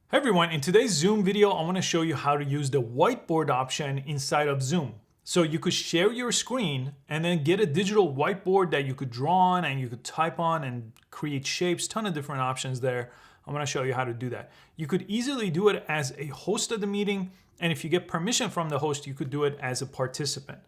Hi everyone, in today's Zoom video, I want to show you how to use the whiteboard option inside of Zoom. So you could share your screen and then get a digital whiteboard that you could draw on and you could type on and create shapes, ton of different options there. I'm going to show you how to do that. You could easily do it as a host of the meeting, and if you get permission from the host, you could do it as a participant.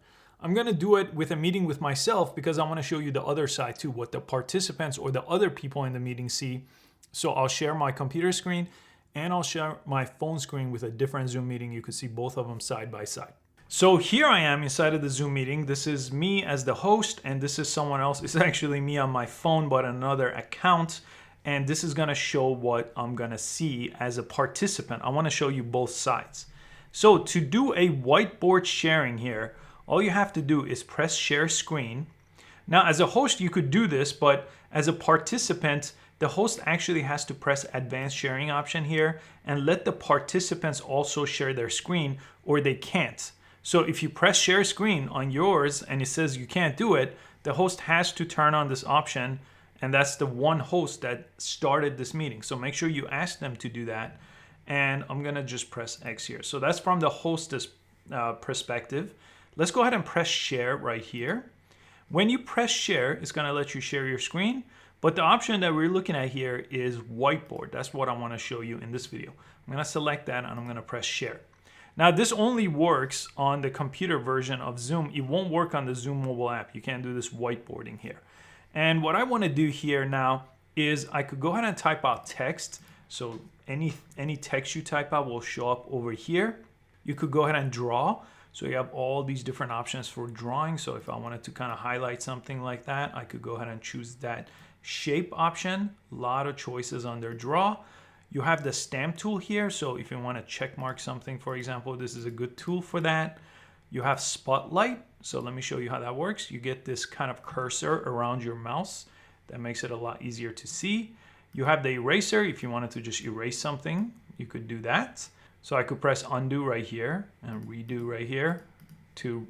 I'm going to do it with a meeting with myself because I want to show you the other side too, what the participants or the other people in the meeting see. So I'll share my computer screen and I'll share my phone screen with a different Zoom meeting. You can see both of them side by side. So here I am inside of the Zoom meeting. This is me as the host, and this is someone else. It's actually me on my phone, but another account. And this is gonna show what I'm gonna see as a participant. I wanna show you both sides. So to do a whiteboard sharing here, all you have to do is press share screen. Now as a host, you could do this, but as a participant, the host actually has to press advanced sharing option here and let the participants also share their screen, or they can't. So if you press share screen on yours and it says you can't do it, the host has to turn on this option, and that's the one host that started this meeting. So make sure you ask them to do that. And I'm gonna just press X here. So that's from the host's perspective. Let's go ahead and press share right here. When you press share, it's gonna let you share your screen. But the option that we're looking at here is whiteboard. That's what I want to show you in this video. I'm going to select that and I'm going to press share. Now this only works on the computer version of Zoom. It won't work on the Zoom mobile app. You can't do this whiteboarding here. And what I want to do here now is I could go ahead and type out text. So any text you type out will show up over here. You could go ahead and draw. So you have all these different options for drawing. So if I wanted to kind of highlight something like that, I could go ahead and choose that shape option. A lot of choices under draw. You have the stamp tool here. So if you want to check mark something, for example, this is a good tool for that. You have spotlight. So let me show you how that works. You get this kind of cursor around your mouse. That makes it a lot easier to see. You have the eraser. If you wanted to just erase something, you could do that. So I could press undo right here and redo right here to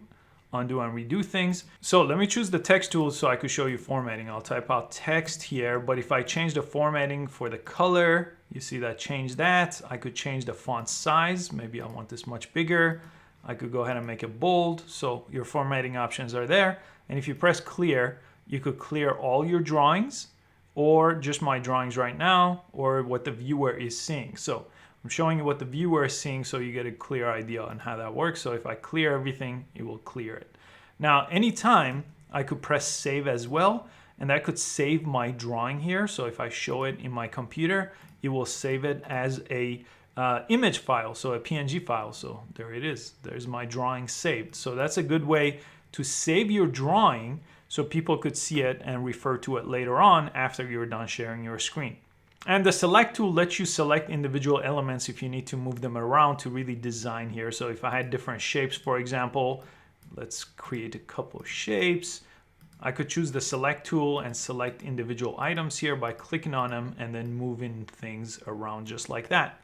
undo and redo things. So let me choose the text tool so I could show you formatting. I'll type out text here, but if I change the formatting for the color, you see that changed that. I could change the font size. Maybe I want this much bigger. I could go ahead and make it bold. So your formatting options are there. And if you press clear, you could clear all your drawings or just my drawings right now or what the viewer is seeing. So I'm showing you what the viewer is seeing so you get a clear idea on how that works. So if I clear everything, it will clear it. Now, anytime I could press save as well, and that could save my drawing here. So if I show it in my computer, it will save it as a image file, so a PNG file. So there it is. There's my drawing saved. So that's a good way to save your drawing so people could see it and refer to it later on after you're done sharing your screen. And the select tool lets you select individual elements if you need to move them around to really design here. So if I had different shapes, for example, let's create a couple of shapes. I could choose the select tool and select individual items here by clicking on them and then moving things around just like that.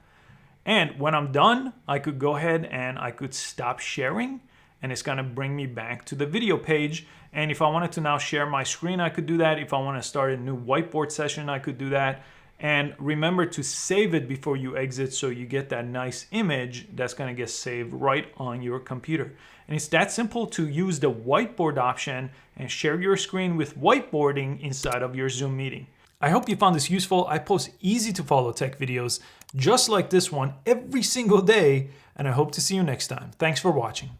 And when I'm done, I could go ahead and I could stop sharing, and it's gonna bring me back to the video page. And if I wanted to now share my screen, I could do that. If I wanna start a new whiteboard session, I could do that. And remember to save it before you exit so you get that nice image that's going to get saved right on your computer. And it's that simple to use the whiteboard option and share your screen with whiteboarding inside of your Zoom meeting. I hope you found this useful. I post easy to follow tech videos just like this one every single day, and I hope to see you next time. Thanks for watching.